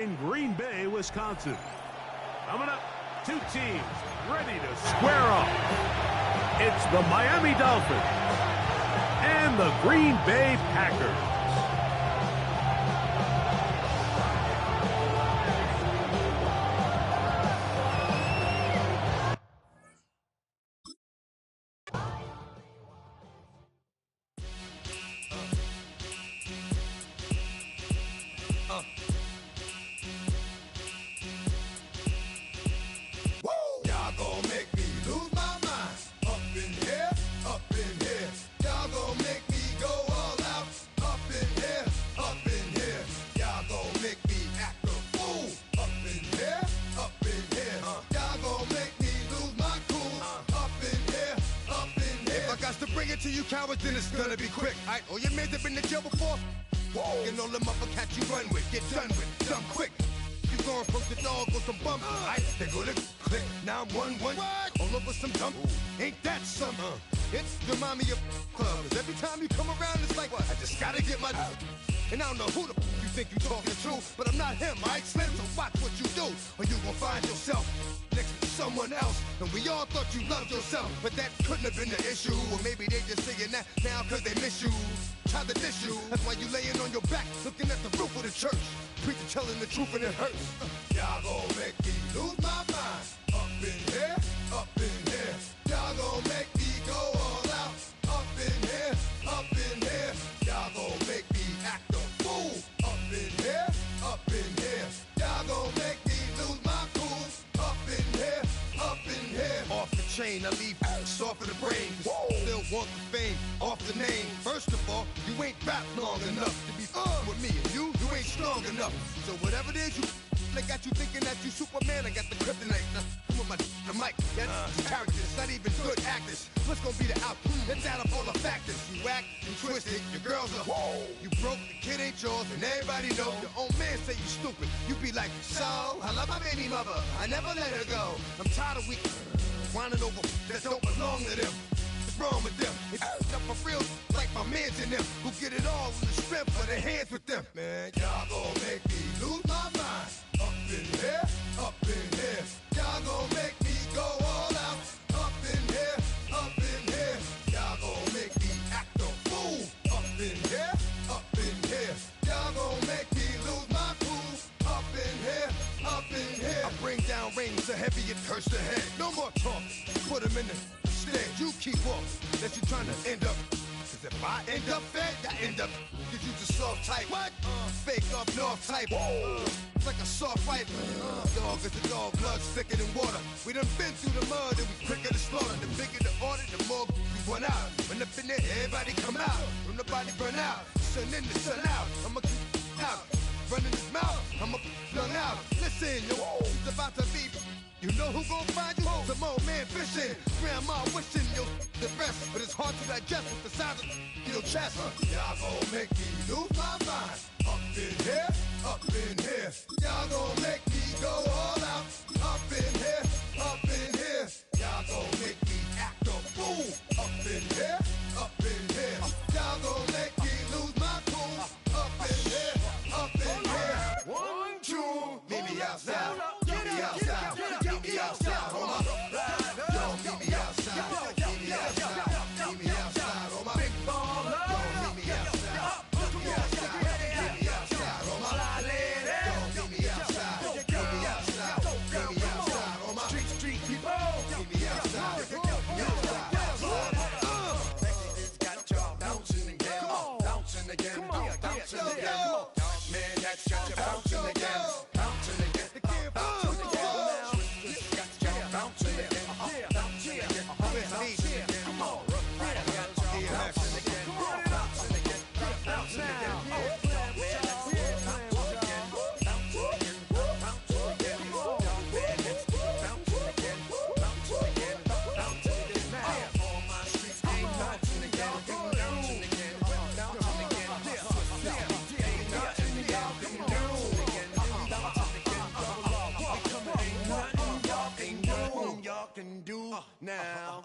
in Green Bay, Wisconsin. Coming up, two teams ready to square off. It's the Miami Dolphins and the Green Bay Packers. To you cowards, then it's gonna be quick. Alright, all your men have been to jail before? Whoa, and all them other cats you run with, get done with, done quick. You gon' approach the dog with some bumps. Alright, they go to click. Now I'm 1-1. All over some dump. Ain't that some? It's the mommy of club. 'Cause every time you come around, it's like, I just gotta get my. And I don't know who the you think you talking to, but I'm not him, alright, Slim? So watch what you do, or you gon' find yourself next to someone else. And we all thought you loved yourself, but that couldn't have been the issue. Or maybe they just saying that now cause they miss you. Try to diss you, that's why you laying on your back, looking at the roof of the church. Preacher telling the truth and it hurts. Y'all gon' make me lose my mind. Up in here, up in here. Y'all gon' make me go all out. Up in here, up in here. Y'all gon' make me act a fool. Up in here, up in here. Y'all gon' make me lose my cool. Up in here, up in here. Off the chain, I leave soft in the brain. Still want the fame, off the name. First of all, you ain't rap long enough to be with me. And you ain't strong enough. So whatever it is you they got you thinking that you Superman, I got the kryptonite. Now, come with the mic, that's characters, not even good actors. What's gonna be the outcome? Let's add up all the factors. You act, you twisted, your girls are you broke, the kid ain't yours, and everybody know. Your own man say you stupid. You be like, so, I love my baby mother, I never let her go. I'm tired of weak, whining over that don't belong to them. What's wrong with them? It's up for real, like my mans in them, who get it all with the strength of their hands with them. Man, y'all gon' make me lose my mind. Up in here, up in here. Y'all gon' make me go all out. Up in here, up in here. Y'all gon' make me act a fool. Up in here, up in here. Y'all gon' make me lose my cool. Up in here, up in here. I bring down rain so heavy it hurts the head. No more talk, put him in the stand. You keep off, that you trying to end up. Cause if I end up fed, I end up. Cause you just soft type. What? Fake up north type. It's like a soft fight. Dog is a dog, blood thicker than water. We done been through the mud and we quicker to slaughter. The bigger the order, the more we run out. When up in there, everybody come out. When nobody burn out, sun in the sun out. I'ma keep out. Running his mouth, I'ma run out. Listen, yo, it's about to be. You know who gon' find you? Some old man fishing. Grandma wishing you the best, but it's hard to digest with the size of your chest. Y'all gon' make me lose my mind. Up in here, up in here. Y'all gon' make me go all out. Up in here, up in here. Y'all gon' make me act a fool. Up in here, up in here. Y'all gon' make me lose my cool. Up in here, up in here. 1, 2, meet me outside. Meet me outside. Meet me outside, on my yo, meet me outside. Meet me outside. Meet me outside, on my big baller. Yo, meet me outside. Meet me outside. Meet me outside, on my lady. Yo, meet me outside. Meet me outside. Meet me outside, on my street people. Meet me outside. Meet me outside. It's got y'all bouncing again, bouncing again, bouncing again. Man, that's got you bouncing again, bouncing again, bouncing again. Can do now.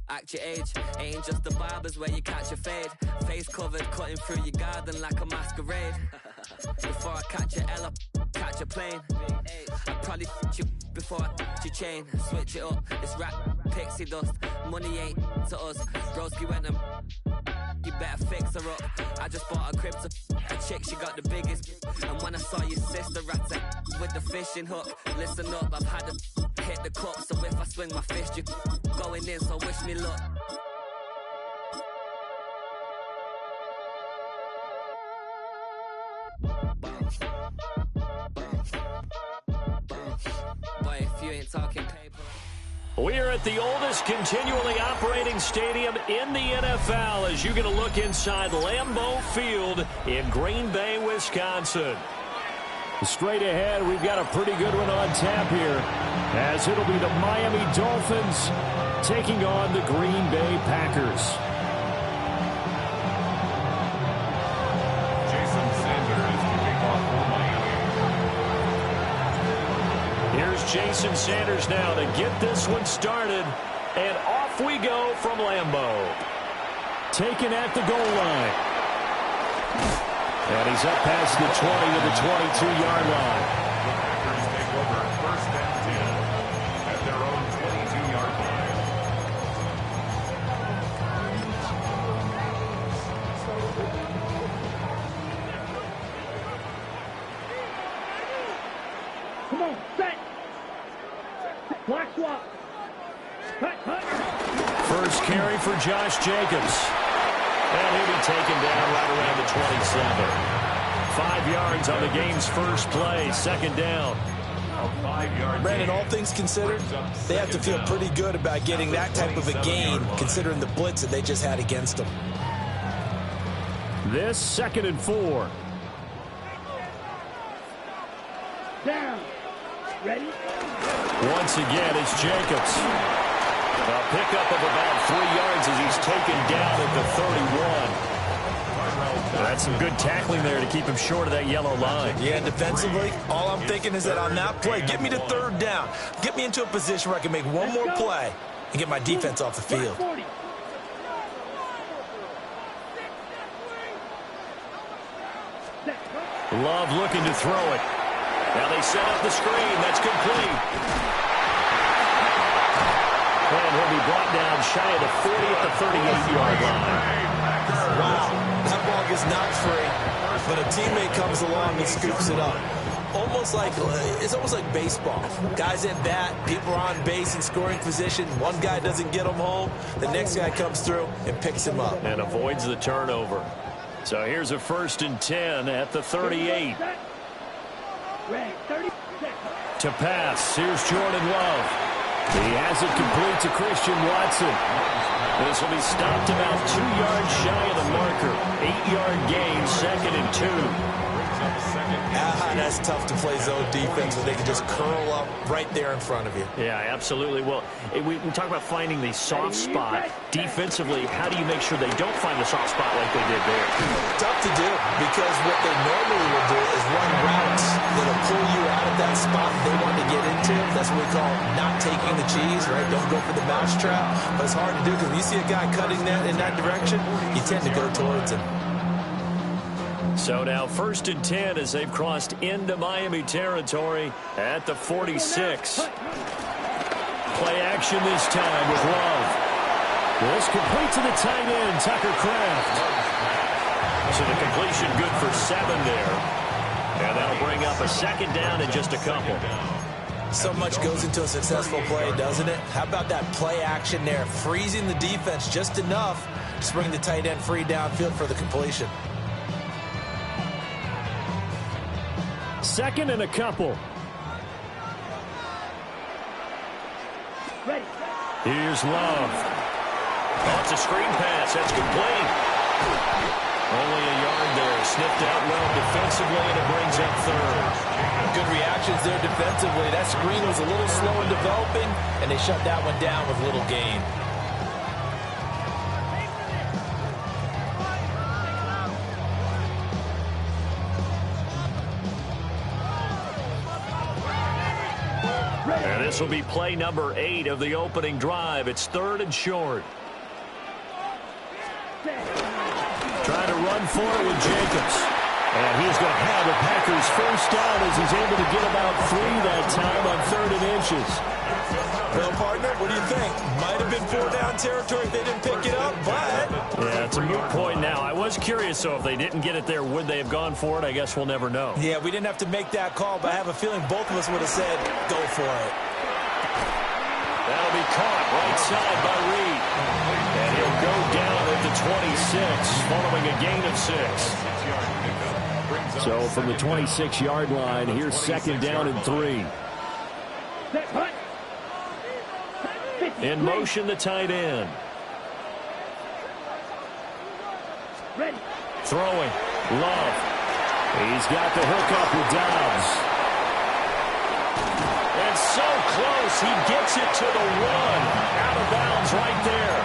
Act your age, ain't just the barbers where you catch a fade. Face covered, cutting through your garden like a masquerade. Before I catch a L up, catch a plane. I'd probably f*** you before I f*** your chain. Switch it up, it's rap, pixie dust. Money ain't to us. Broski went and you better fix her up. I just bought a crib to a chick, she got the biggest. And when I saw your sister rat with the fishing hook, listen up, I've had to hit the cup. So if I swing my fist, you going in, so wish me luck. Boy, if you ain't talking paper. We're at the oldest continually operating stadium in the NFL as you get a look inside Lambeau Field in Green Bay, Wisconsin. Straight ahead, we've got a pretty good one on tap here, as it'll be the Miami Dolphins taking on the Green Bay Packers. Jason Sanders kicking off for Miami. Here's Jason Sanders now to get this one started, and off we go from Lambeau. Taken at the goal line. And he's up past the 20 to the 22-yard line. The Packers take over first and 10 at their own 22-yard line. Come on, set. Black swap. Cut. First carry for Josh Jacobs. And he'll be taken down right around the 27. 5 yards on the game's first play, second down. Brandon, all things considered, they have to feel pretty good about getting that type of a gain, considering the blitz that they just had against them. This 2nd and 4. Down. Ready? Once again, it's Jacobs. A pickup of about 3 yards as he's taken down at the 31. That's some good tackling there to keep him short of that yellow line. Yeah, defensively, all I'm thinking is that on that play, get me to 3rd down. Get me into a position where I can make one more play and get my defense off the field. Love looking to throw it. Now they set up the screen. That's complete. And he'll be brought down shy of the 40 at the 38-yard line. Wow, that ball gets knocked free, but a teammate comes along and scoops it up. It's almost like baseball. Guys at bat, people are on base in scoring position. One guy doesn't get him home. The next guy comes through and picks him up. And avoids the turnover. So here's a 1st and 10 at the 38. To pass, here's Jordan Love. He has it complete to Christian Watson. This will be stopped about 2 yards shy of the marker. 8-yard gain, 2nd and 2. That's tough to play zone defense when they can just curl up right there in front of you. Yeah, absolutely. Well, we talk about finding the soft spot. Defensively, how do you make sure they don't find the soft spot like they did there? Tough to do, because what they normally will do is run routes that'll pull you out of that spot they want to get into. That's what we call not taking the cheese, right? Don't go for the mousetrap. But it's hard to do because when you see a guy cutting that in that direction, you tend to go towards him. So now 1st and 10 as they've crossed into Miami territory at the 46. Play action this time with Love. This complete to the tight end, Tucker Kraft. So the completion good for 7 there. And that'll bring up a 2nd down and just a couple. So much goes into a successful play, doesn't it? How about that play action there? Freezing the defense just enough to bring the tight end free downfield for the completion. 2nd and a couple. Ready. Here's Love. Oh, it's a screen pass. That's complete. Only a yard there. Sniffed out well defensively, and it brings up 3rd. Good reactions there defensively. That screen was a little slow in developing, and they shut that one down with little gain. This will be play number 8 of the opening drive. It's 3rd and short. Trying to run for it with Jacobs. And he's going to have the Packers first down as he's able to get about 3 that time on 3rd and inches. Well, partner, what do you think? Might have been 4-down territory if they didn't pick it up, but... Yeah, it's a moot point now. I was curious, though, if they didn't get it there, would they have gone for it? I guess we'll never know. Yeah, we didn't have to make that call, but I have a feeling both of us would have said, go for it. That'll be caught right side by Reed. And he'll go down at the 26, following a gain of 6. So from the 26-yard line, here's 2nd down and 3. In motion, the tight end. Ready. Throwing. Love. He's got the hook up with Dobbs. And so close, he gets it to the 1. Out of bounds right there.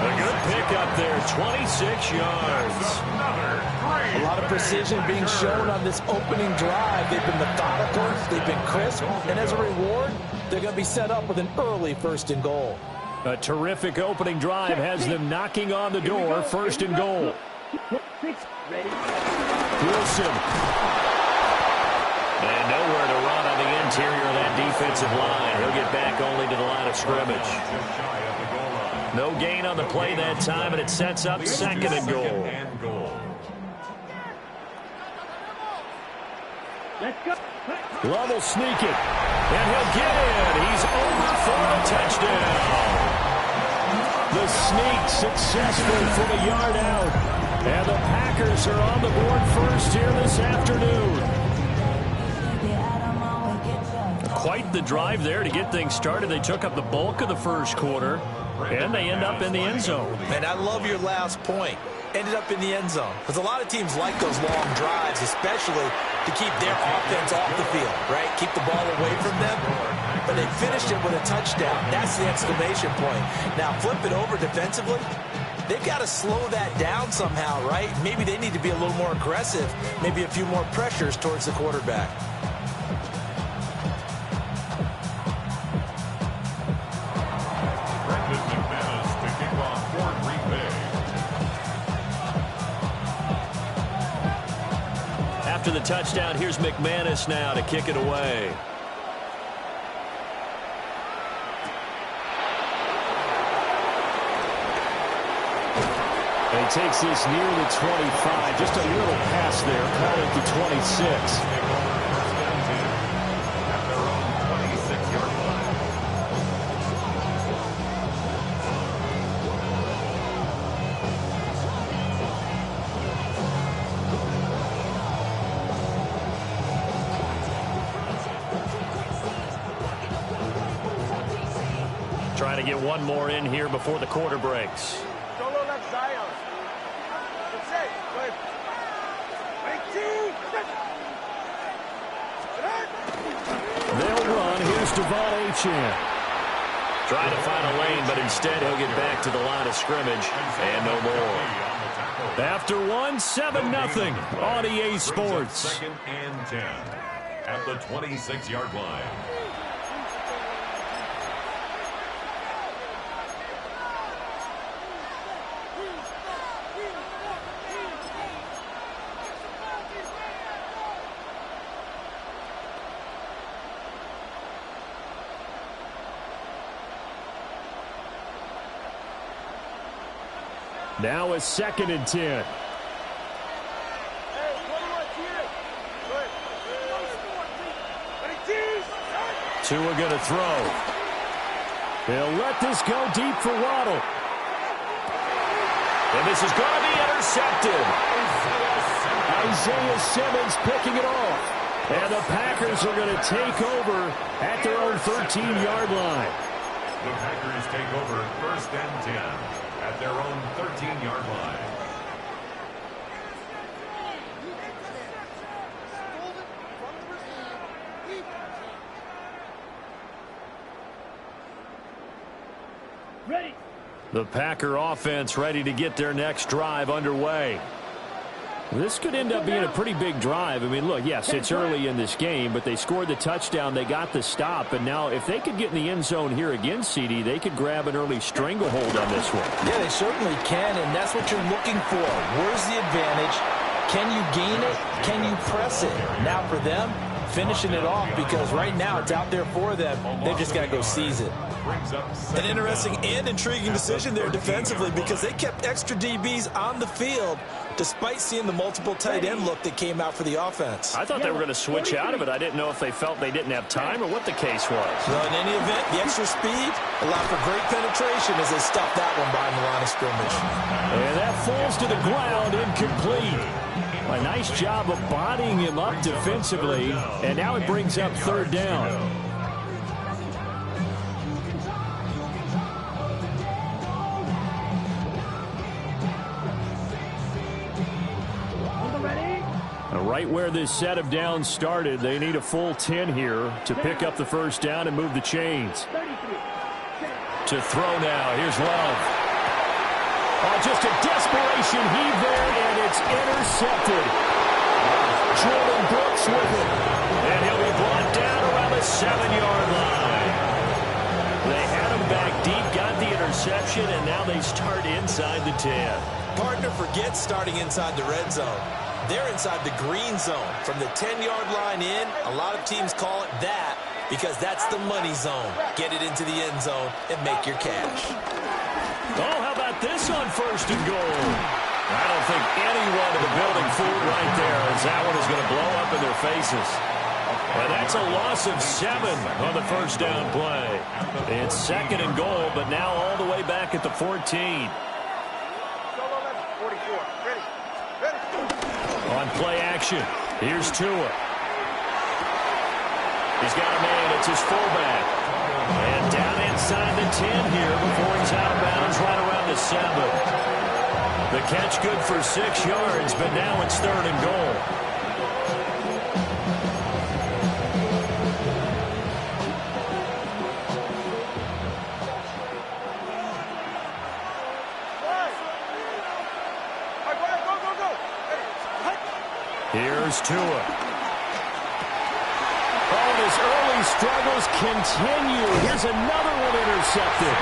A good pickup there, 26 yards. A lot of precision being shown on this opening drive. They've been methodical, they've been crisp, and as a reward, they're going to be set up with an early 1st and goal. A terrific opening drive has them knocking on the door, 1st and goal. Wilson. And nowhere to run on the interior of that defensive line. He'll get back only to the line of scrimmage. No gain on the play that time, and it sets up 2nd and goal. Love will sneak it, and he'll get in. He's over for a touchdown. The sneak successful from a yard out, and the Packers are on the board first here this afternoon. Quite the drive there to get things started. They took up the bulk of the first quarter, and they end up in the end zone. And I love your last point. Ended up in the end zone. Because a lot of teams like those long drives, especially to keep their offense off the field, right? Keep the ball away from them. But they finished it with a touchdown. That's the exclamation point. Now, flip it over defensively. They've got to slow that down somehow, right? Maybe they need to be a little more aggressive. Maybe a few more pressures towards the quarterback. After the touchdown, here's McManus now to kick it away. And he takes this near the 25. Just a little pass there. Call it the 26. Trying to get one more in here before the quarter breaks. They'll run. Here's Devon Achane. Trying to find a lane, but instead he'll get back to the line of scrimmage and no more. After 1, 7-0 on EA Sports. 2nd and 10 at the 26-yard line. Now it's 2nd and 10. Tua going to throw. They'll let this go deep for Waddle. And this is going to be intercepted. Isaiah Simmons picking it off. And the Packers are going to take over at their own 13-yard line. The Packers take over 1st and 10 at their own 13-yard line. Ready. The Packer offense ready to get their next drive underway. This could end up being a pretty big drive. I mean, look, yes, it's early in this game, but they scored the touchdown. They got the stop. And now if they could get in the end zone here again, CD, they could grab an early stranglehold on this one. Yeah, they certainly can, and that's what you're looking for. Where's the advantage? Can you gain it? Can you press it? Now for them, finishing it off, because right now it's out there for them. They've just got to go seize it. An interesting and intriguing decision there defensively, because they kept extra DBs on the field despite seeing the multiple tight end look that came out for the offense. I thought they were going to switch out of it. I didn't know if they felt they didn't have time or what the case was. Well, in any event, the extra speed allowed for great penetration as they stopped that one behind the line of scrimmage. And that falls to the ground, incomplete. A nice job of bodying him up defensively, and now it brings up third down. Right where this set of downs started, they need a full 10 here to pick up the first down and move the chains. To throw now, here's Love. Oh, just a desperation heave there, and it's intercepted. Jordan Brooks with it. And he'll be brought down around the 7-yard line. They had him back deep, got the interception, and now they start inside the 10. Partner forgets starting inside the red zone. They're inside the green zone. From the 10-yard line in, a lot of teams call it that because that's the money zone. Get it into the end zone and make your cash. Oh, how about this on first and goal? I don't think anyone in the building fooled right there, as that one is going to blow up in their faces. And that's a loss of 7 on the first down play. It's second and goal, but now all the way back at the 14. On play action, here's Tua. He's got a man, it's his fullback. And down inside the 10 here before he's out of bounds right around the 7. The catch good for 6 yards, but now it's third and goal. Here's Tua. Oh, and his early struggles continue. Here's another one intercepted.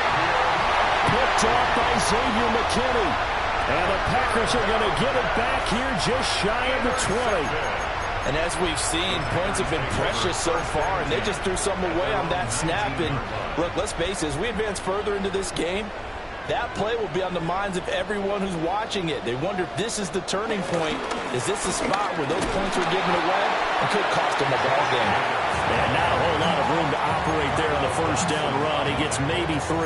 Picked off by Xavier McKinney. And the Packers are going to get it back here just shy of the 20. And as we've seen, points have been precious so far, and they just threw some away on that snap. And look, let's face it, as we advance further into this game, that play will be on the minds of everyone who's watching it. They wonder if this is the turning point. Is this the spot where those points were given away? It could cost them a ball game. And not a whole lot of room to operate there on the first down run. He gets maybe 3.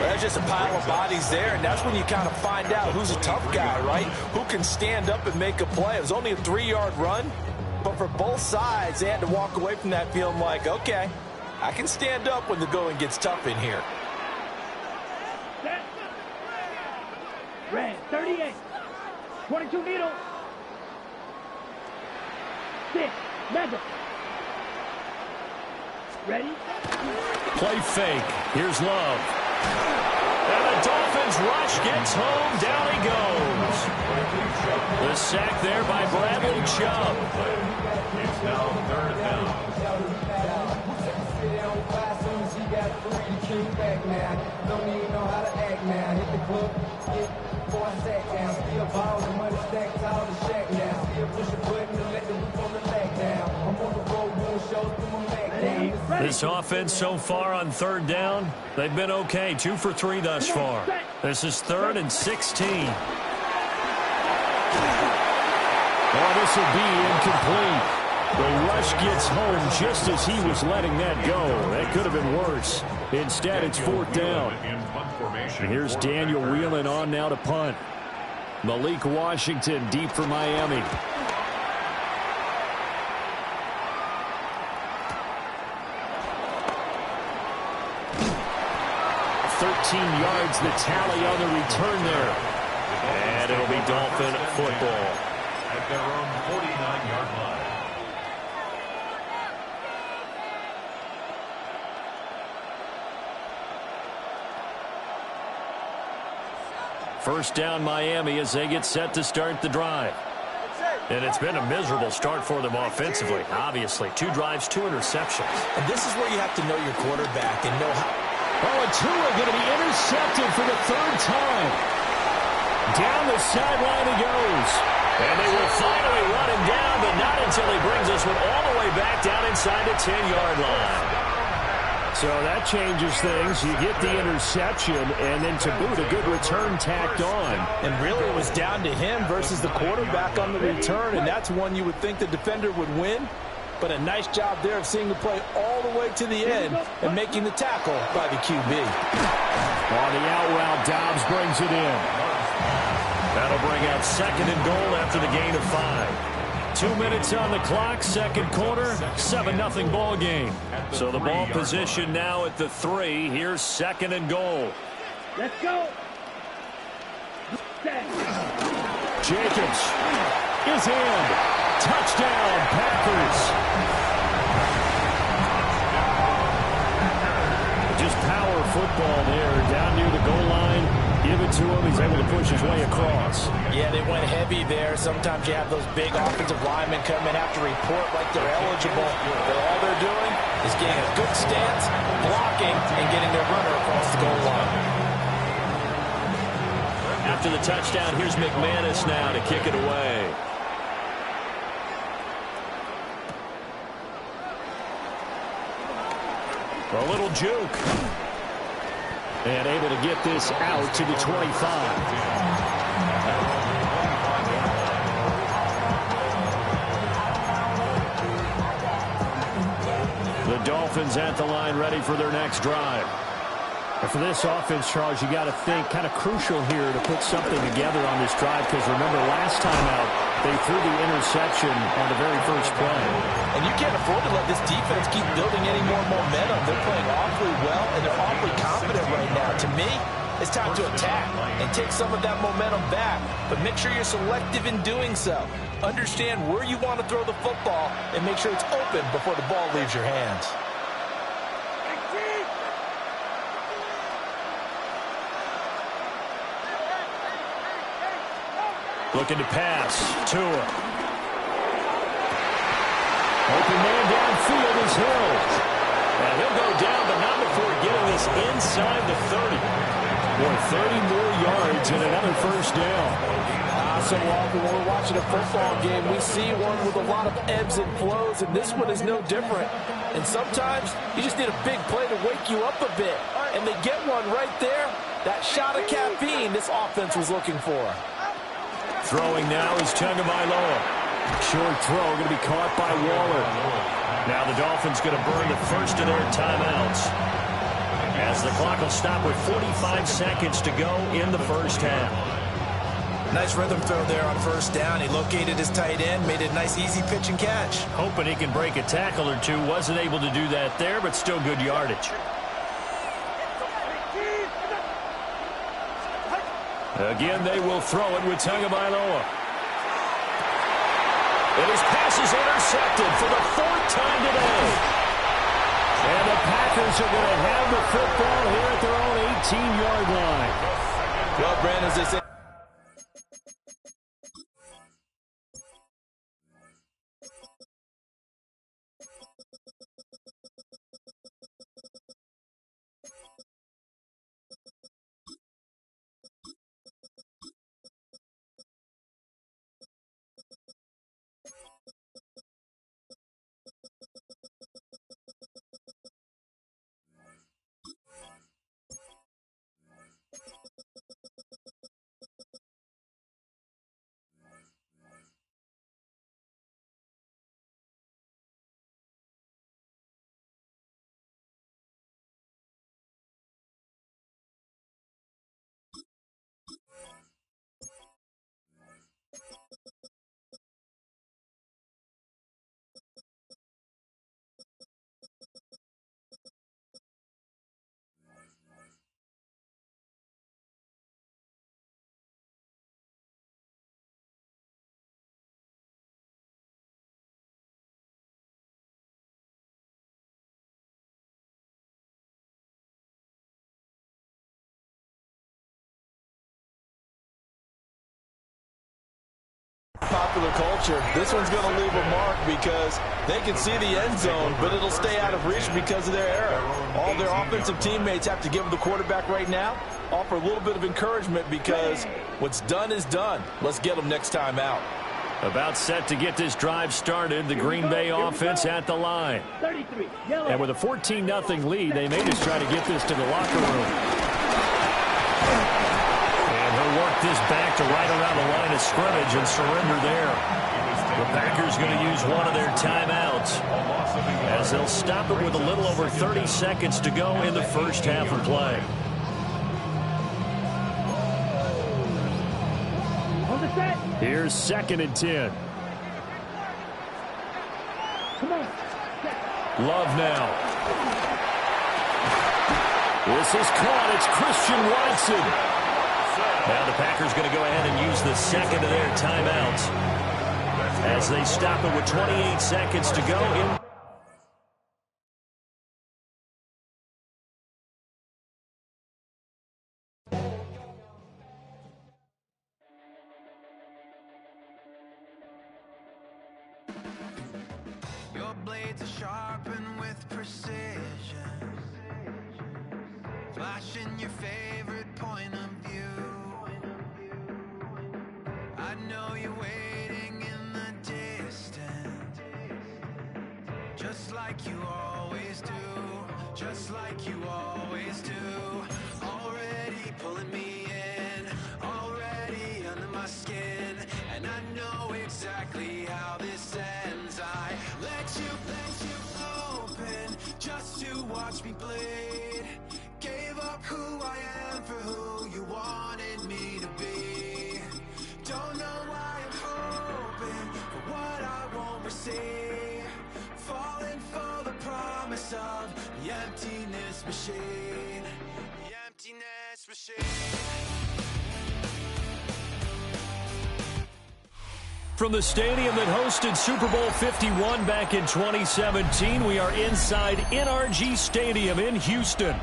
Well, that's just a pile of bodies there, and that's when you kind of find out who's a tough guy, right? Who can stand up and make a play. It was only a 3-yard run, but for both sides, they had to walk away from that feeling like, okay, I can stand up when the going gets tough in here. Red, 38. 22 needle. 6. Mega. Ready? Play fake. Here's Love. And the Dolphins rush gets home. Down he goes. The sack there by Bradley Chubb. It's now third down. This offense so far on third down, they've been okay. 2 for 3 thus far. This is 3rd and 16. Oh, this will be incomplete. The rush gets home just as he was letting that go. That could have been worse. Instead, it's 4th down. And here's Daniel Whelan on now to punt. Malik Washington deep for Miami. 13 yards, the tally on the return there. And it'll be Dolphin football. At their own 49-yard line. First down Miami as they get set to start the drive. And it's been a miserable start for them offensively, obviously. 2 drives, 2 interceptions. And this is where you have to know your quarterback and know how. Oh, and Tua going to be intercepted for the 3rd time. Down the sideline he goes. And they will finally run him down, but not until he brings this one all the way back down inside the 10-yard line. So that changes things. You get the interception, and then to boot, a good return tacked on. And really it was down to him versus the quarterback on the return, and that's one you would think the defender would win. But a nice job there of seeing the play all the way to the end and making the tackle by the QB. On the out route, Dobbs brings it in. That'll bring out 2nd and goal after the gain of 5. 2 minutes on the clock, 2nd quarter, 7-0 ball game. So the ball position now at the 3. Here's 2nd and goal. Let's go. Jacobs is in. Touchdown, Packers. Just power football there, down near the goal line. Give it to him. He's able to push his way across. Yeah, they went heavy there. Sometimes you have those big offensive linemen come in, have to report like they're eligible. But all they're doing is getting a good stance, blocking, and getting their runner across the goal line. After the touchdown, here's McManus now to kick it away. A little juke. And able to get this out to the 25. The Dolphins at the line ready for their next drive. And for this offense, Charles, you got to think kind of crucial here to put something together on this drive because remember last time out they threw the interception on the very first play. And you can't afford to let this defense keep building any more momentum. They're playing awfully well and they're awfully confident right now. To me, it's time to attack and take some of that momentum back. But make sure you're selective in doing so. Understand where you want to throw the football and make sure it's open before the ball leaves your hands. Looking to pass. Tua. Open man downfield is Hill. And he'll go down, but not before getting this inside the 30. Boy, 30 more yards and another first down. So often when we're watching a football game, we see one with a lot of ebbs and flows, and this one is no different. And sometimes you just need a big play to wake you up a bit. And they get one right there. That shot of caffeine this offense was looking for. Throwing now is Tagovailoa. Short throw going to be caught by Waller. Now the Dolphins going to burn the first of their timeouts as the clock will stop with 45 seconds to go in the first half. Nice rhythm throw there on first down. He located his tight end, made it a nice easy pitch and catch. Hoping he can break a tackle or two. Wasn't able to do that there, but still good yardage. Again, they will throw it with Tagovailoa. And his pass is intercepted for the 4th time today. And the Packers are going to have the football here at their own 18-yard line. Well, Brandon, as they say, popular culture, this one's going to leave a mark because they can see the end zone, but it'll stay out of reach because of their error. All their offensive teammates have to give the quarterback right now, offer a little bit of encouragement because what's done is done. Let's get them next time out. About set to get this drive started, the Green Bay offense at the line. 33, yellow. And with a 14-0 lead, they may just try to get this to the locker room. And he'll work this back to right around the line of scrimmage and surrender there. The Packers going to use one of their timeouts as they'll stop it with a little over 30 seconds to go in the first half of play. Here's 2nd and 10. Come on. Love now. This is caught. It's Christian Watson. Now the Packers going to go ahead and use the second of their timeouts as they stop it with 28 seconds to go in. Blades are sharpened with precision, flashing your favorite point of view. I know you're waiting in the distance, just like you always do, just like you always do. Already pulling me in, already under my skin, and I know exactly how this ends. I let you open just to watch me bleed. Gave up who I am for who you wanted me to be. Don't know why I'm hoping for what I won't receive. Falling for the promise of the emptiness machine. The emptiness machine. From the stadium that hosted Super Bowl 51 back in 2017, we are inside NRG Stadium in Houston.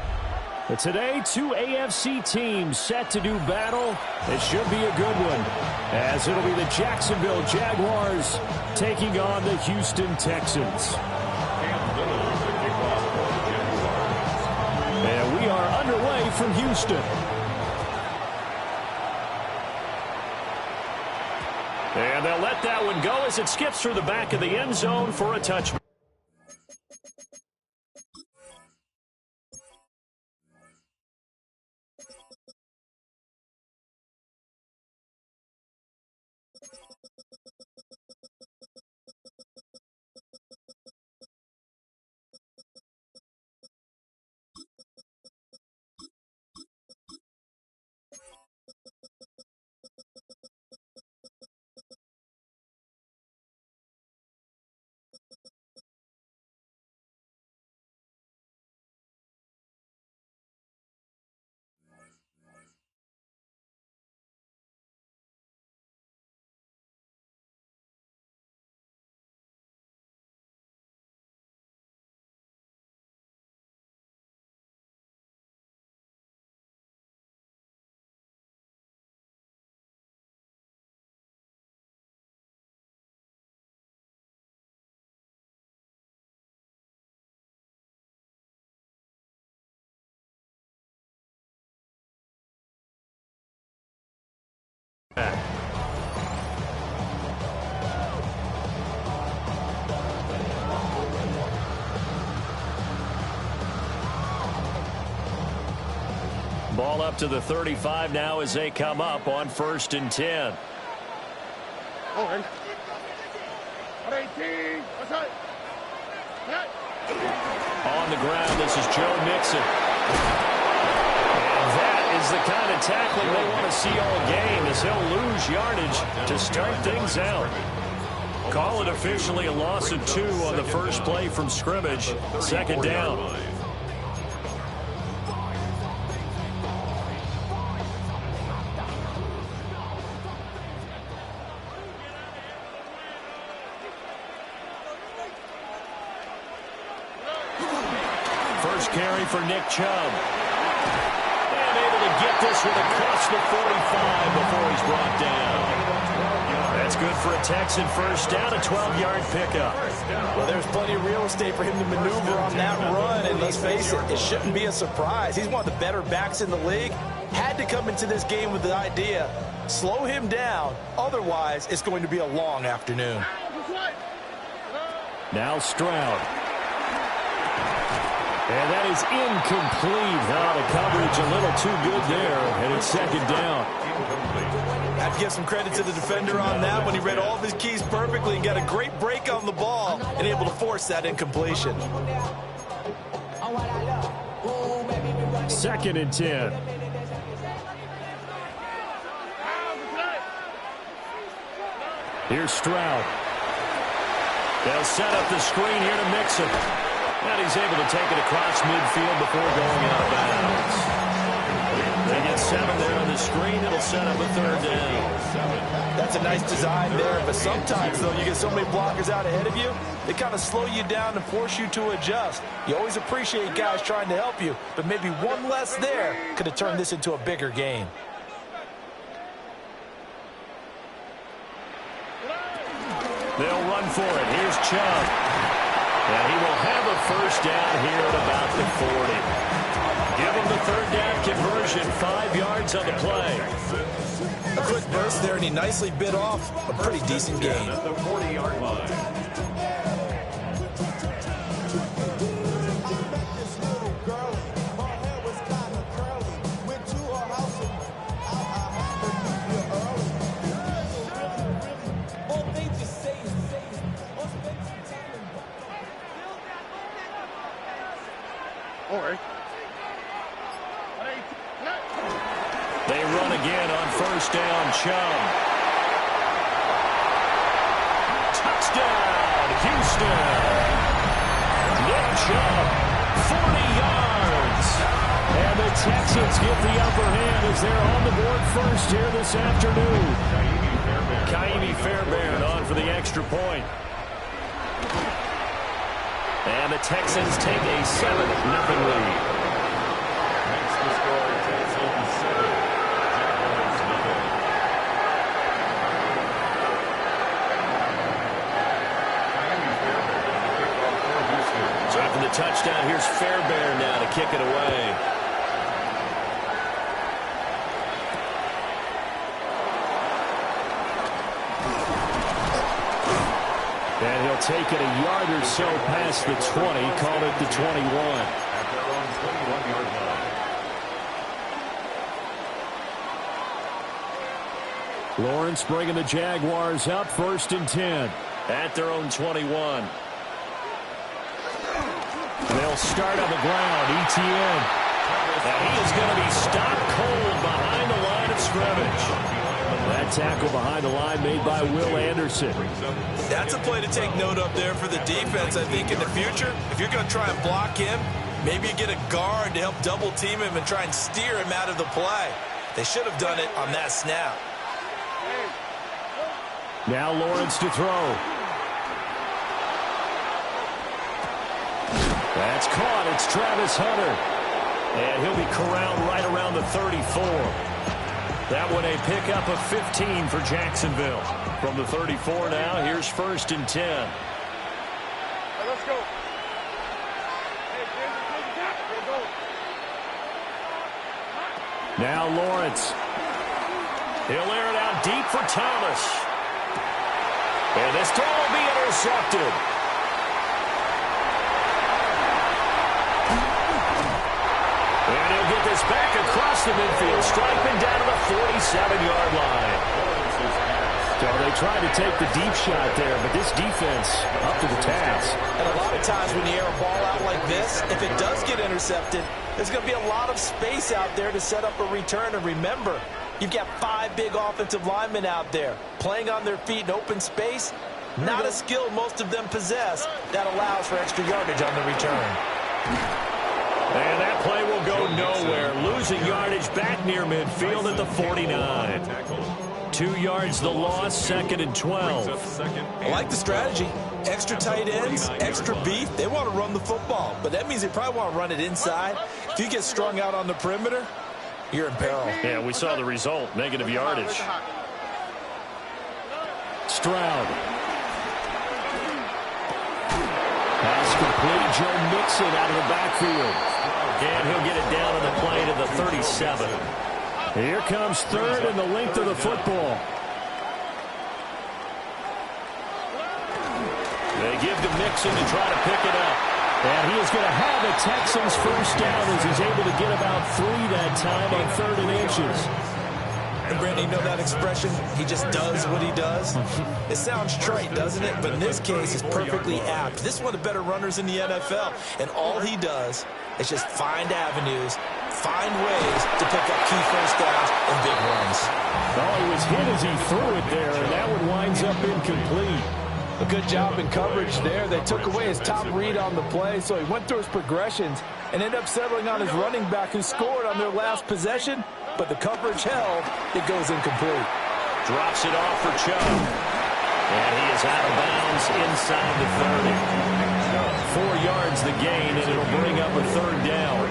But today, two AFC teams set to do battle. It should be a good one, as it'll be the Jacksonville Jaguars taking on the Houston Texans. And we are underway from Houston. And they'll let that one go as it skips through the back of the end zone for a touchback. Ball up to the 35 now as they come up on 1st and 10. On the ground, this is Joe Mixon. And that is the kind of tackling they want to see all game, as he'll lose yardage to start things out. Call it officially a loss of 2 on the first play from scrimmage. 2nd down. Carry for Nick Chubb. And able to get this one across the 45 before he's brought down. That's good for a Texan first down, a 12-yard pickup. Well, there's plenty of real estate for him to maneuver on that run, and let's face it, it shouldn't be a surprise. He's one of the better backs in the league. Had to come into this game with the idea, slow him down, otherwise it's going to be a long afternoon. Now Stroud. And that is incomplete. Now the coverage a little too good there, and it's second down. I have to give some credit to the defender on that when he read all of his keys perfectly and got a great break on the ball and able to force that incompletion. 2nd and 10. Here's Stroud. They'll set up the screen here to Mixon. And he's able to take it across midfield before going out of bounds. They get 7 there on the screen. It'll set up a 3rd down. That's a nice design there, but sometimes, though, you get so many blockers out ahead of you, they kind of slow you down and force you to adjust. You always appreciate guys trying to help you, but maybe one less there could have turned this into a bigger game. They'll run for it. Here's Chubb. And he will have a first down here at about the 40. Give him the 3rd down conversion, 5 yards on the play. A quick burst there, and he nicely bit off a pretty decent gain. At the 40-yard line. They run again on first down. Chubb. Touchdown, Houston. Nick Chubb, 40 yards. And the Texans get the upper hand as they're on the board first here this afternoon. Kaimi Fairbairn on for the extra point. And the Texans take a 7-0 lead. Makes the score Texans 7, Jaguars 0. So after the touchdown, here's Fairbairn now to kick it away. And he'll take it a yard or so past the 20, call it the 21. At their own 21-yard line. Lawrence bringing the Jaguars up, 1st and 10 at their own 21. They'll start on the ground. ETN. And he is going to be stopped cold behind the line of scrimmage. That tackle behind the line made by Will Anderson. That's a play to take note of there for the defense, I think, in the future. If you're going to try and block him, maybe you get a guard to help double team him and try and steer him out of the play. They should have done it on that snap. Now Lawrence to throw. That's caught. It's Travis Hunter. And he'll be corralled right around the 34. That one a pickup of 15 for Jacksonville. From the 34 now, here's 1st and 10. Let's go. Now Lawrence. He'll air it out deep for Thomas. And this throw will be intercepted. And he'll get this back across the midfield, striping down to the 47-yard line. So they tried to take the deep shot there, but this defense up to the task. And a lot of times when you air a ball out like this, if it does get intercepted, there's going to be a lot of space out there to set up a return. And remember, you've got 5 big offensive linemen out there playing on their feet in open space. Not a skill most of them possess that allows for extra yardage on the return. And that play will go nowhere. Losing yardage back near midfield at the 49. 2 yards the loss, 2nd and 12. I like the strategy. Extra tight ends, extra beef. They want to run the football, but that means they probably want to run it inside. If you get strung out on the perimeter, you're in peril. Yeah, we saw the result, negative yardage. Stroud. Pass complete. Joe Mixon out of the backfield. And he'll get it down on the play to the 37. Here comes third and the length of the football. They give to Mixon to try to pick it up. And he is going to have the Texans first down as he's able to get about 3 that time on 3rd and inches. And Brandon, you know that expression? He just does what he does. It sounds trite, doesn't it? But in this case, it's perfectly apt. This is one of the better runners in the NFL. And all he does is just find avenues, find ways to pick up key first downs and big runs. Oh, he was hit as he threw it there, and that one winds up incomplete. A good job in coverage there. They took away his top read on the play, so he went through his progressions and ended up settling on his running back who scored on their last possession, but the coverage held. It goes incomplete. Drops it off for Chubb. And he is out of bounds inside the 30. 4 yards the gain, and it'll bring up a 3rd down.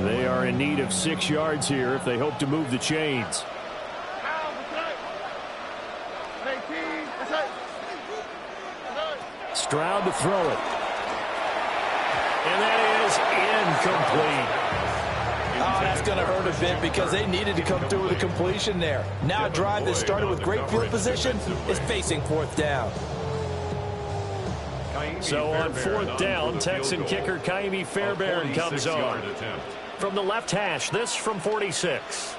They are in need of 6 yards here if they hope to move the chains. Stroud to throw it. And that is incomplete. Oh, that's going to hurt a bit because they needed to come through with a completion there. Now a drive that started with great field position is facing 4th down. So on 4th down, Texan kicker Kaimi Fairbairn comes on. From the left hash, this from 46.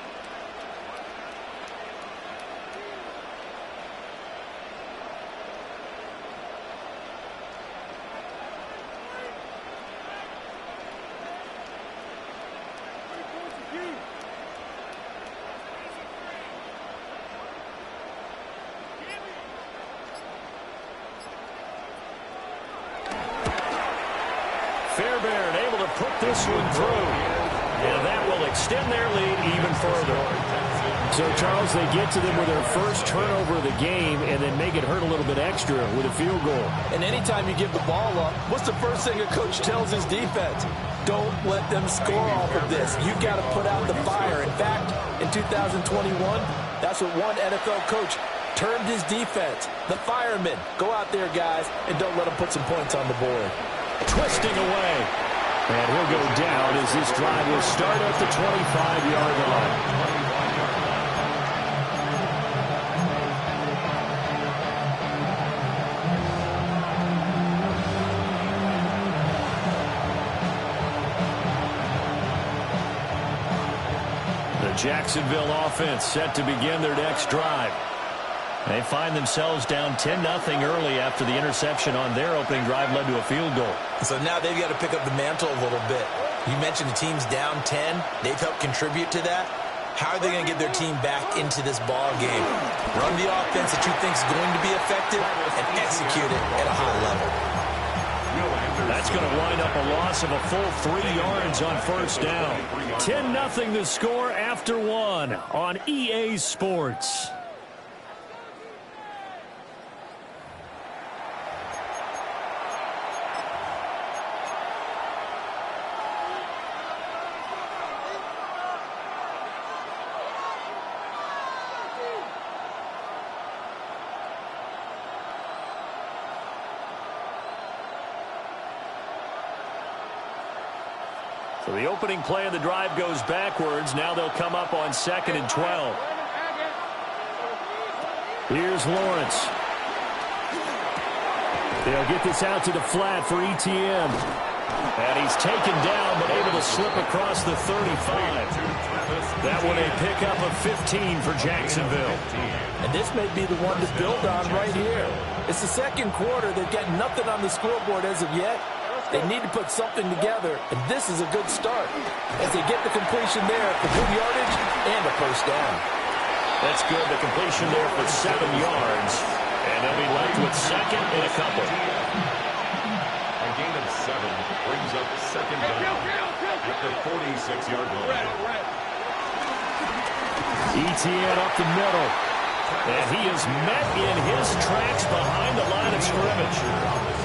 Fairbairn able to put this one through. And that will extend their lead even further. So, Charles, they get to them with their first turnover of the game and then make it hurt a little bit extra with a field goal. And anytime you give the ball up, what's the first thing a coach tells his defense? Don't let them score off of this. You've got to put out the fire. In fact, in 2021, that's what one NFL coach termed his defense. The firemen. Go out there, guys, and don't let them put some points on the board. Twisting away. And he'll go down as this drive will start at the 25-yard line. The Jacksonville offense set to begin their next drive. They find themselves down 10-0 early after the interception on their opening drive led to a field goal. So now they've got to pick up the mantle a little bit. You mentioned the team's down 10. They've helped contribute to that. How are they going to get their team back into this ball game? Run the offense that you think is going to be effective and execute it at a high level. That's going to wind up a loss of a full 3 yards on first down. 10-0 the score after 1 on EA Sports. So the opening play of the drive goes backwards. Now they'll come up on 2nd and 12. Here's Lawrence. They'll get this out to the flat for Etienne. And he's taken down but able to slip across the 35. That one a pickup of 15 for Jacksonville. And this may be the one to build on right here. It's the second quarter. They've got nothing on the scoreboard as of yet. They need to put something together, and this is a good start as they get the completion there for good yardage and a first down. That's good. The completion there for 7 yards, and they'll be left with 2nd and a couple. A gain of 7 brings up 2nd down at the 46-yard line. Etienne up the middle, and he is met in his tracks behind the line of scrimmage.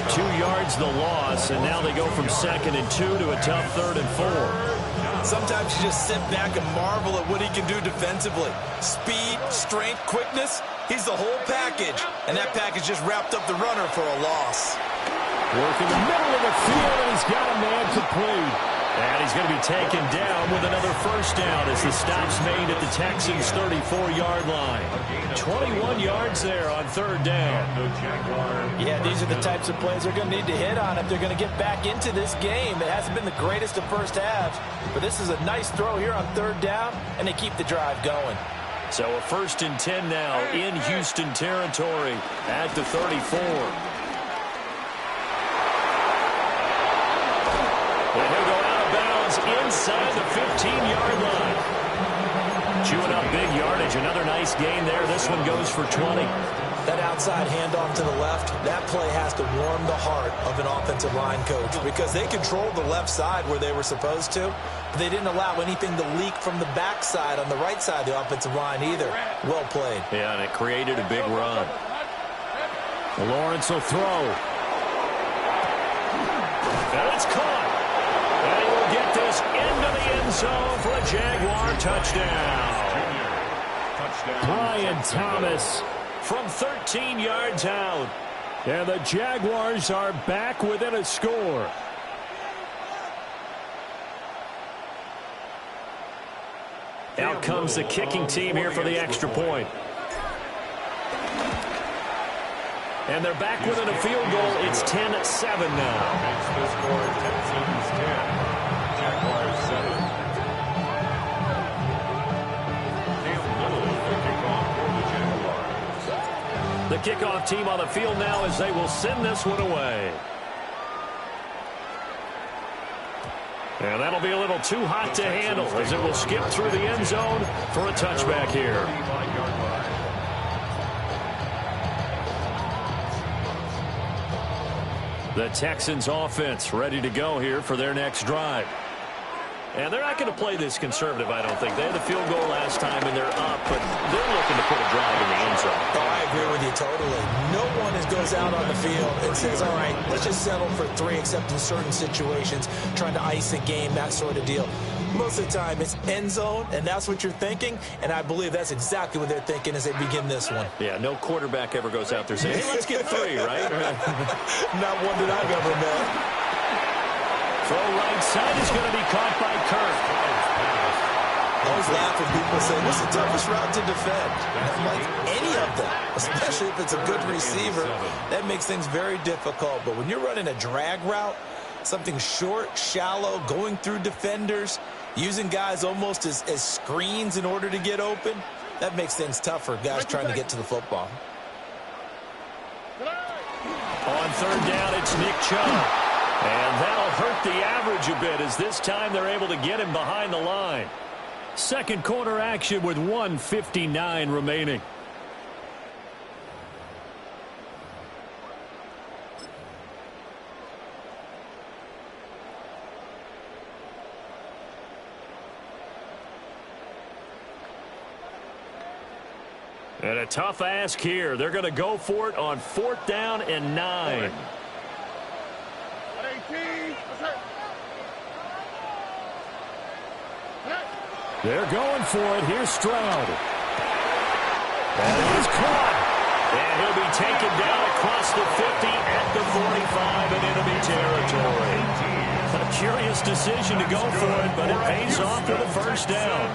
2 yards the loss, and now they go from 2nd and 2 to a tough 3rd and 4. Sometimes you just sit back and marvel at what he can do defensively. Speed, strength, quickness, he's the whole package. And that package just wrapped up the runner for a loss. Work in the middle of the field, and he's got a man complete. And he's going to be taken down with another first down as the stop's made at the Texans' 34-yard line. 21 yards there on third down. Yeah, these are the types of plays they're going to need to hit on if they're going to get back into this game. It hasn't been the greatest of first halves, but this is a nice throw here on third down, and they keep the drive going. So a 1st and 10 now in Houston territory at the 34. And he'll go out of bounds inside the 15-yard line. Chewing up big yardage. Another nice gain there. This one goes for 20. That outside handoff to the left, that play has to warm the heart of an offensive line coach because they controlled the left side where they were supposed to, but they didn't allow anything to leak from the backside on the right side of the offensive line either. Well played. Yeah, and it created a big run. Lawrence will throw. And it's caught. And he will get this into the end zone for a Jaguar touchdown. Brian Thomas from 13 yards out. And the Jaguars are back within a score. Out comes the kicking team here for the extra point. And they're back within a field goal. It's 10-7 now. Makes the score Texans 10, Jaguars 7. The kickoff team on the field now as they will send this one away. And that'll be a little too hot to handle as it will skip through the end zone for a touchback here. The Texans offense ready to go here for their next drive. And they're not going to play this conservative, I don't think. They had the field goal last time, and they're up, but they're looking to put a drive in the end zone. Oh, I agree with you totally. No one goes out on the field and says, all right, let's just settle for 3, except in certain situations, trying to ice a game, that sort of deal. Most of the time, it's end zone, and that's what you're thinking, and I believe that's exactly what they're thinking as they begin this one. Yeah, no quarterback ever goes out there saying, hey, let's get 3, right? Not one that I've ever met. Throw right side is going to be caught by Kirk. I always laugh when people say, what's the toughest route to defend? And I'm like, any of them, especially if it's a good receiver. That makes things very difficult. But when you're running a drag route, something short, shallow, going through defenders, using guys almost as screens in order to get open, that makes things tough for guys trying to get to the football. On third down, it's Nick Chubb. And that'll hurt the average a bit as this time they're able to get him behind the line. Second quarter action with 1:59 remaining. And a tough ask here. They're going to go for it on 4th down and 9. They're going for it. Here's Stroud. And it is caught. And he'll be taken down across the 50 at the 45 in enemy territory. A curious decision to go for it, but it pays off for the first down.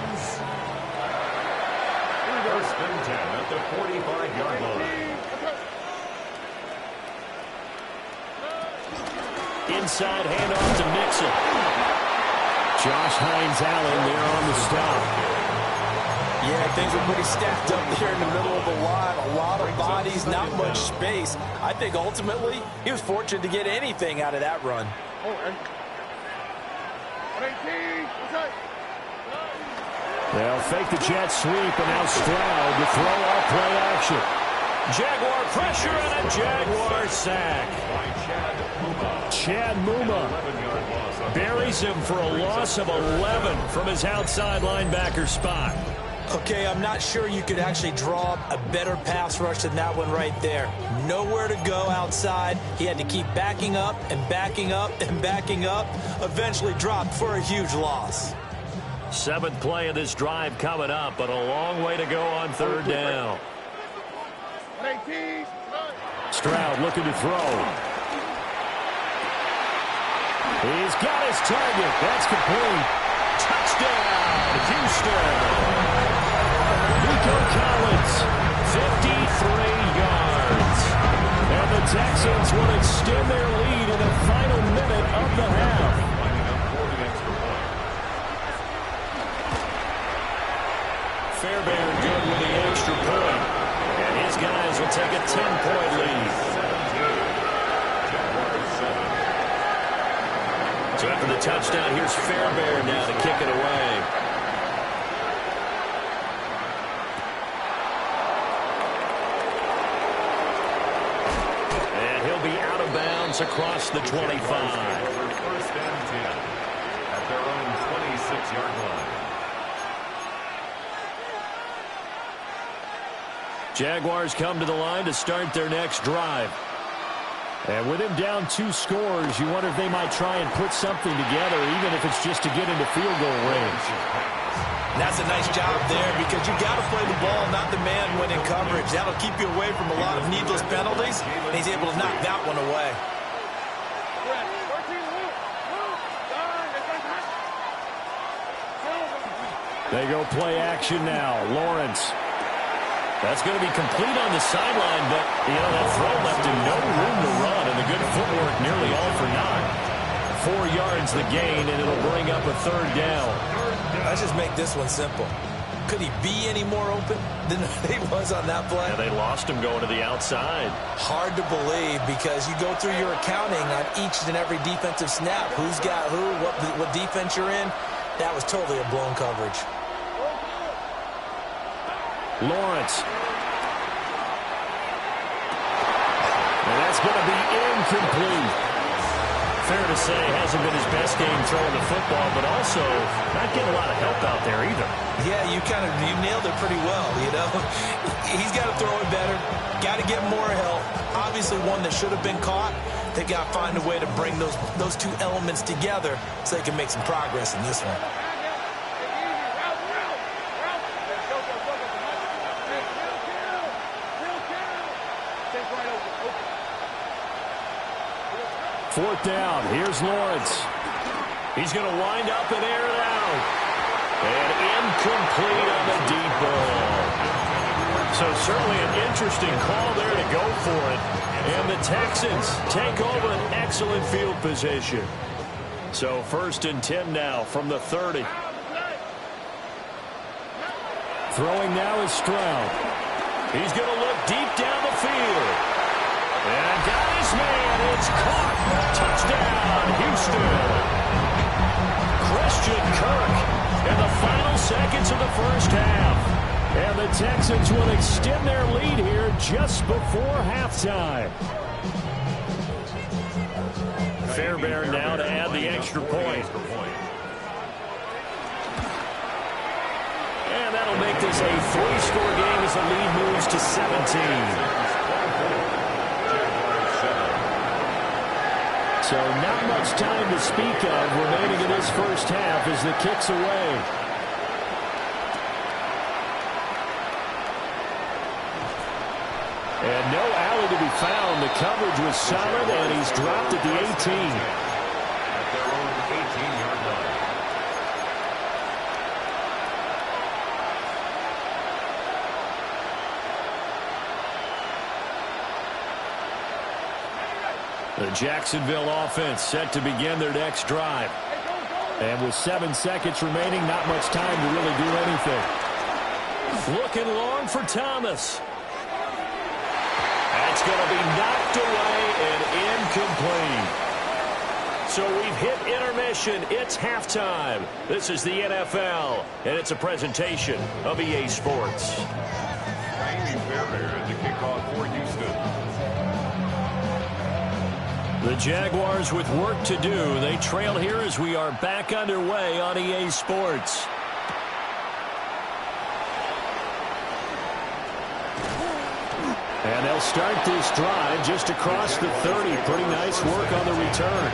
First and 10 at the 45-yard line. Inside handoff to Mixon. Josh Hines-Allen there on the stop. Yeah, things were pretty stacked up there in the middle of the line. A lot of bodies, not much space. I think ultimately he was fortunate to get anything out of that run. They'll fake the jet sweep, and now Stroud to throw off play action. Jaguar pressure and a Jaguar sack. Chad Muma buries him for a loss of 11 from his outside linebacker spot. Okay, I'm not sure you could actually draw a better pass rush than that one right there. Nowhere to go outside. He had to keep backing up and backing up and backing up. Eventually dropped for a huge loss. Seventh play of this drive coming up, but a long way to go on third down. Stroud looking to throw. He's got his target. That's complete. Touchdown, Houston. Nico Collins, 53 yards. And the Texans will extend their lead in the final minute of the half. Fairbairn good with the extra point. And his guys will take a 10-point lead. So after the touchdown, here's Fairbairn now to kick it away. And he'll be out of bounds across the 25. First and 10 at their own 26-yard line. Jaguars come to the line to start their next drive. And with him down 2 scores, you wonder if they might try and put something together, even if it's just to get into field goal range. And that's a nice job there because you got to play the ball, not the man when in coverage. That'll keep you away from a lot of needless penalties, and he's able to knock that one away. They go play action now. Lawrence. That's going to be complete on the sideline, but, that throw left him no room to run, and the good footwork nearly all for naught. 4 yards the gain, and it'll bring up a third down. Let's just make this one simple. Could he be any more open than he was on that play? Yeah, they lost him going to the outside. Hard to believe because you go through your accounting on each and every defensive snap. Who's got who, what defense you're in. That was totally a blown coverage. Lawrence. And that's going to be incomplete. Fair to say, hasn't been his best game throwing the football, but also not getting a lot of help out there either. Yeah, you nailed it pretty well, He's got to throw it better. Got to get more help. Obviously one that should have been caught. They got to find a way to bring those two elements together so they can make some progress in this one. Fourth down. Here's Lawrence. He's going to wind up and air it out. And incomplete on the deep ball. So certainly an interesting call there to go for it. And the Texans take over an excellent field position. So 1st and 10 now from the 30. Throwing now is Stroud. He's going to look deep down the field. And got his man. It's caught. Touchdown, Houston. Christian Kirk in the final seconds of the first half. And the Texans will extend their lead here just before halftime. Fairbairn now to add the extra point. And that'll make this a 3-score game as the lead moves to 17. So not much time to speak of remaining in this first half as the kick's away. And no alley to be found. The coverage was solid, and he's dropped at the 18. At their own 18-yard line. The Jacksonville offense set to begin their next drive. And with 7 seconds remaining, not much time to really do anything. Looking long for Thomas. That's going to be knocked away and incomplete. So we've hit intermission. It's halftime. This is the NFL, and it's a presentation of EA Sports. Amy Fairbairn at the kickoff for Houston. The Jaguars with work to do. They trail here as we are back underway on EA Sports. And they'll start this drive just across the 30. Pretty nice work on the return.